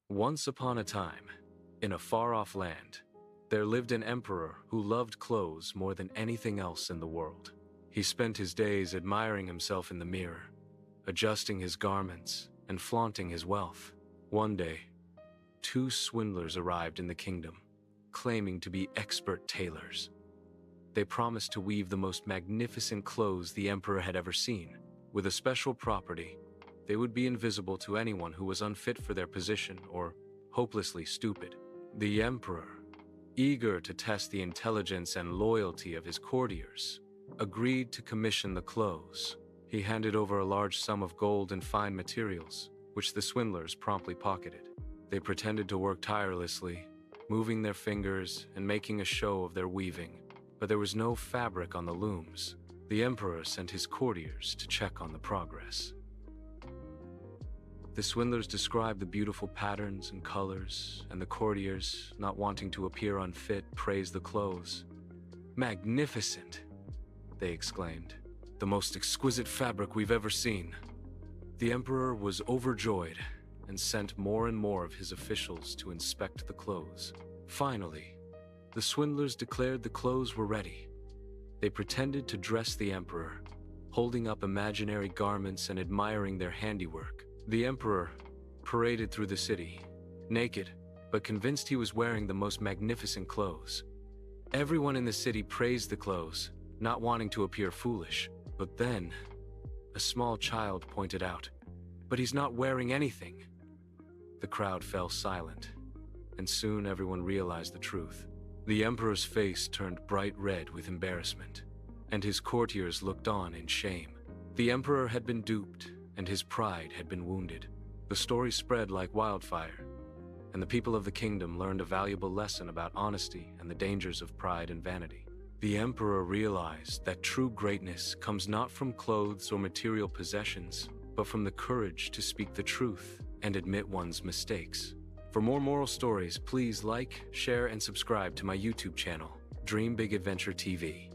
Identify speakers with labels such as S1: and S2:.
S1: Once upon a time, in a far-off land, there lived an emperor who loved clothes more than anything else in the world. He spent his days admiring himself in the mirror, adjusting his garments and flaunting his wealth. One day, two swindlers arrived in the kingdom, claiming to be expert tailors. They promised to weave the most magnificent clothes the emperor had ever seen. With a special property, they would be invisible to anyone who was unfit for their position or hopelessly stupid. The emperor, eager to test the intelligence and loyalty of his courtiers, agreed to commission the clothes. He handed over a large sum of gold and fine materials, which the swindlers promptly pocketed. They pretended to work tirelessly, moving their fingers and making a show of their weaving, but there was no fabric on the looms. The emperor sent his courtiers to check on the progress. The swindlers described the beautiful patterns and colors, and the courtiers, not wanting to appear unfit, praised the clothes. "Magnificent!" they exclaimed. "The most exquisite fabric we've ever seen." The emperor was overjoyed and sent more and more of his officials to inspect the clothes. Finally, the swindlers declared the clothes were ready. They pretended to dress the emperor, holding up imaginary garments and admiring their handiwork. The emperor paraded through the city, naked, but convinced he was wearing the most magnificent clothes. Everyone in the city praised the clothes, not wanting to appear foolish. But then, a small child pointed out, "But he's not wearing anything." The crowd fell silent, and soon everyone realized the truth. The emperor's face turned bright red with embarrassment, and his courtiers looked on in shame. The emperor had been duped, and his pride had been wounded. The story spread like wildfire, and the people of the kingdom learned a valuable lesson about honesty and the dangers of pride and vanity. The emperor realized that true greatness comes not from clothes or material possessions, but from the courage to speak the truth and admit one's mistakes. For more moral stories, please like, share, and subscribe to my YouTube channel, Dream Big Adventure TV.